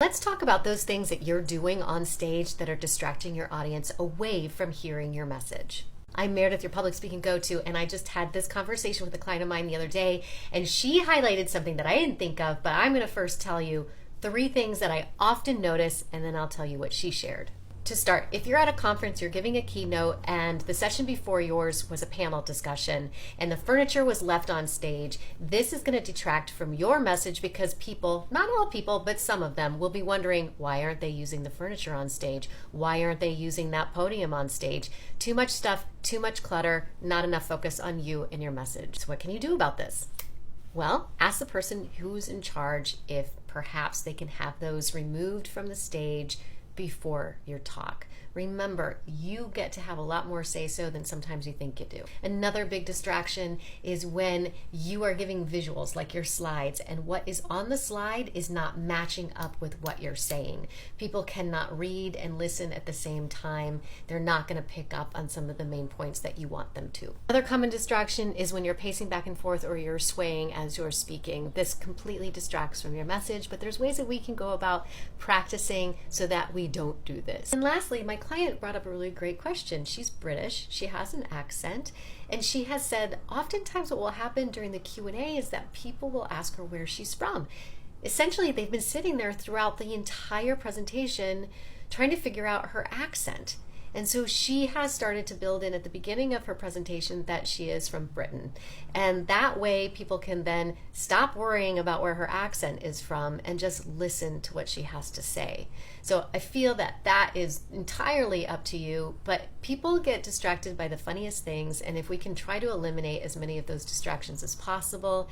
Let's talk about those things that you're doing on stage that are distracting your audience away from hearing your message. I'm Meredith, your public speaking go-to, and I just had this conversation with a client of mine the other day, and she highlighted something that I didn't think of, but I'm going to first tell you 3 things that I often notice, and then I'll tell you what she shared. To start, if you're at a conference, you're giving a keynote, and the session before yours was a panel discussion, and the furniture was left on stage, this is going to detract from your message because people, not all people, but some of them, will be wondering, why aren't they using the furniture on stage? Why aren't they using that podium on stage? Too much stuff, too much clutter, not enough focus on you and your message. So what can you do about this? Well, ask the person who's in charge if perhaps they can have those removed from the stage before your talk. Remember, you get to have a lot more say-so than sometimes you think you do. Another big distraction is when you are giving visuals like your slides, and what is on the slide is not matching up with what you're saying. People cannot read and listen at the same time. They're not going to pick up on some of the main points that you want them to. Another common distraction is when you're pacing back and forth or you're swaying as you're speaking. This completely distracts from your message, but there's ways that we can go about practicing so that we don't do this. And lastly, my client brought up a really great question. She's British, she has an accent, and she has said oftentimes what will happen during the Q&A is that people will ask her where she's from. Essentially, they've been sitting there throughout the entire presentation trying to figure out her accent. And so she has started to build in at the beginning of her presentation that she is from Britain. And that way people can then stop worrying about where her accent is from and just listen to what she has to say. So I feel that that is entirely up to you, but people get distracted by the funniest things, and if we can try to eliminate as many of those distractions as possible,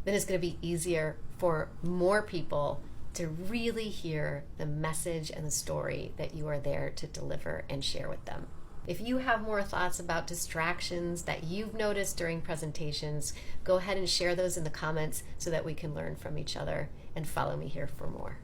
then it's going to be easier for more people to really hear the message and the story that you are there to deliver and share with them. If you have more thoughts about distractions that you've noticed during presentations, go ahead and share those in the comments so that we can learn from each other, and follow me here for more.